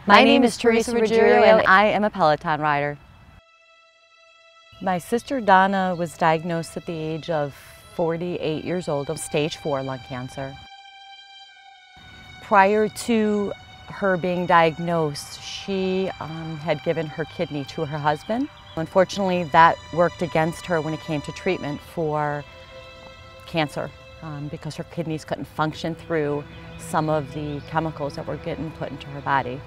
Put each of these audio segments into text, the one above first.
My name is Teresa Ruggiero and I am a Peloton rider. My sister Donna was diagnosed at the age of 48 years old of stage 4 lung cancer. Prior to her being diagnosed, she had given her kidney to her husband. Unfortunately, that worked against her when it came to treatment for cancer because her kidneys couldn't function through some of the chemicals that were getting put into her body.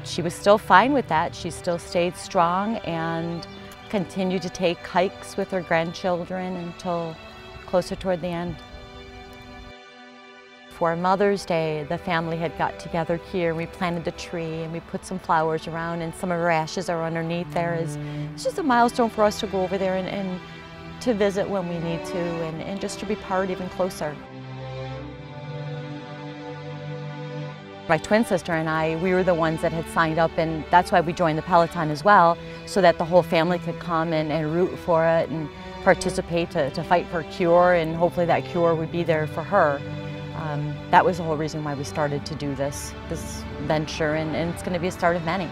She was still fine with that. She still stayed strong and continued to take hikes with her grandchildren until closer toward the end. For Mother's Day, the family had got together here. We planted the tree and we put some flowers around, and some of her ashes are underneath there. It's just a milestone for us to go over there and to visit when we need to, and just to be part even closer. My twin sister and I, we were the ones that had signed up, and that's why we joined the Peloton as well, so that the whole family could come and root for it and participate to fight for a cure, and hopefully that cure would be there for her. That was the whole reason why we started to do this venture, and it's going to be a start of many.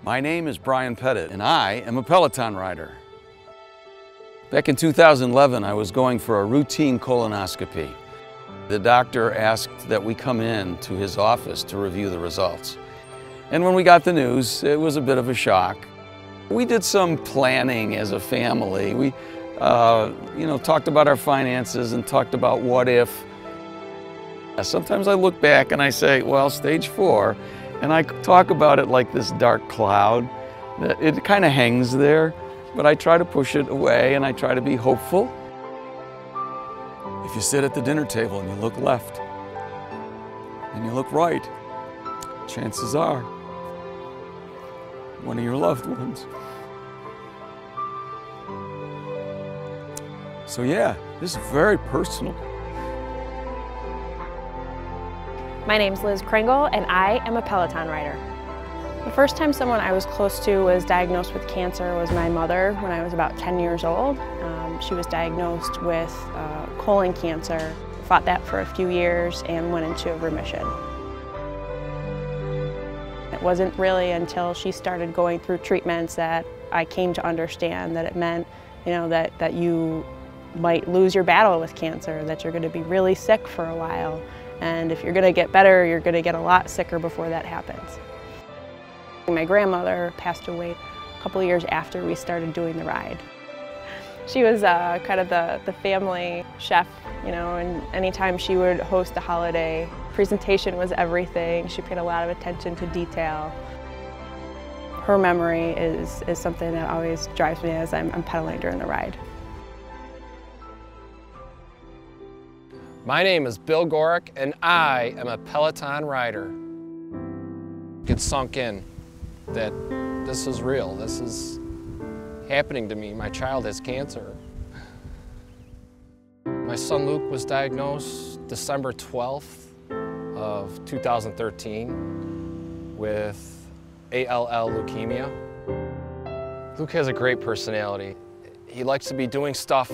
My name is Brian Pettit, and I am a Peloton rider. Back in 2011, I was going for a routine colonoscopy. The doctor asked that we come in to his office to review the results. And when we got the news, it was a bit of a shock. We did some planning as a family. We talked about our finances and talked about what if. Sometimes I look back and I say, well, stage 4, and I talk about it like this dark cloud. It kind of hangs there, but I try to push it away and I try to be hopeful. If you sit at the dinner table and you look left and you look right, chances are one of your loved ones. So yeah, this is very personal. My name's Liz Kringle and I am a Peloton rider. The first time someone I was close to was diagnosed with cancer was my mother when I was about 10 years old. She was diagnosed with colon cancer, fought that for a few years and went into remission. It wasn't really until she started going through treatments that I came to understand that it meant, that you might lose your battle with cancer, that you're going to be really sick for a while. And if you're going to get better, you're going to get a lot sicker before that happens. My grandmother passed away a couple of years after we started doing the ride. She was kind of the family chef, and anytime she would host a holiday, presentation was everything. She paid a lot of attention to detail. Her memory is something that always drives me as I'm pedaling during the ride. My name is Bill Gorick and I am a Peloton rider. It sunk in that this is real. This is happening to me. My child has cancer. My son Luke was diagnosed December 12th of 2013 with ALL leukemia. Luke has a great personality. He likes to be doing stuff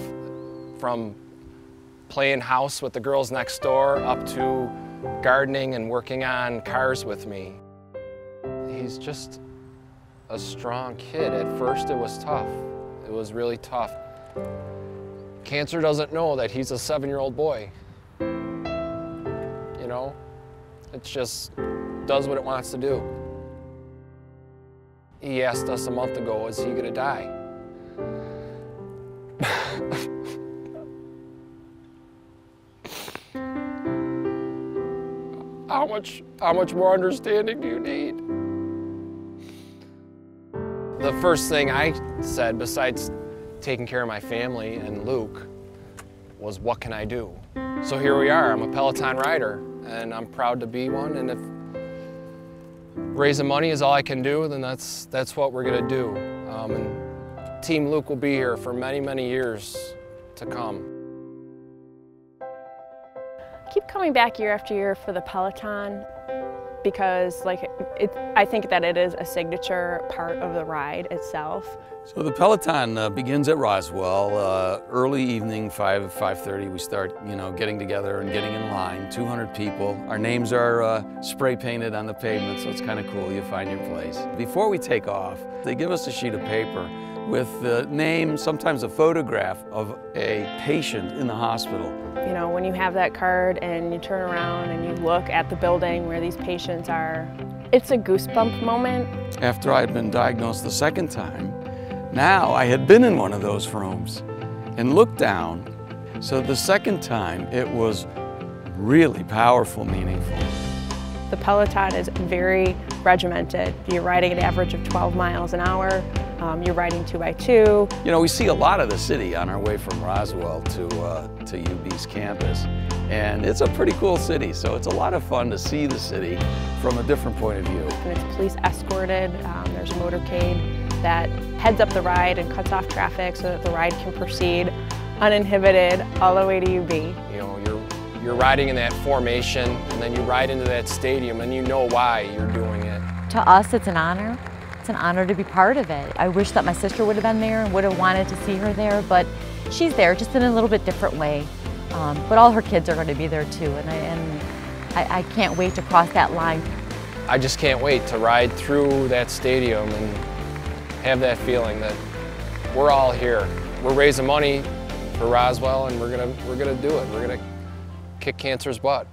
from playing house with the girls next door up to gardening and working on cars with me. He's just a strong kid. At first it was tough. It was really tough. Cancer doesn't know that he's a 7-year-old boy. It just does what it wants to do. He asked us a month ago, is he gonna die? How much more understanding do you need? The first thing I said, besides taking care of my family and Luke, was what can I do? So here we are. I'm a Peloton rider, and I'm proud to be one. And if raising money is all I can do, then that's what we're gonna do. And Team Luke will be here for many, many years to come. I keep coming back year after year for the Peloton because I think that it is a signature part of the ride itself. So the Peloton begins at Roswell. Early evening, 5:30, we start, getting together and getting in line. 200 people. Our names are spray painted on the pavement, so it's kind of cool. You find your place. Before we take off, they give us a sheet of paper with the name, sometimes a photograph of a patient in the hospital. You know, when you have that card and you turn around and you look at the building where these patients are, it's a goosebump moment. After I had been diagnosed the second time, now I had been in one of those rooms and looked down. So the second time, it was really powerful, meaningful. The Peloton is very regimented. You're riding an average of 12 miles an hour. You're riding 2x2. You know, we see a lot of the city on our way from Roswell to UB's campus. And it's a pretty cool city, so it's a lot of fun to see the city from a different point of view. And it's police escorted. There's a motorcade that heads up the ride and cuts off traffic so that the ride can proceed uninhibited all the way to UB. You know, you're riding in that formation, and then you ride into that stadium, and you know why you're doing it. To us, it's an honor. It's an honor to be part of it. I wish that my sister would have been there and would have wanted to see her there, but she's there just in a little bit different way. But all her kids are going to be there too, and I can't wait to cross that line. I just can't wait to ride through that stadium and have that feeling that we're all here. We're raising money for Roswell, and we're gonna do it. We're gonna kick cancer's butt.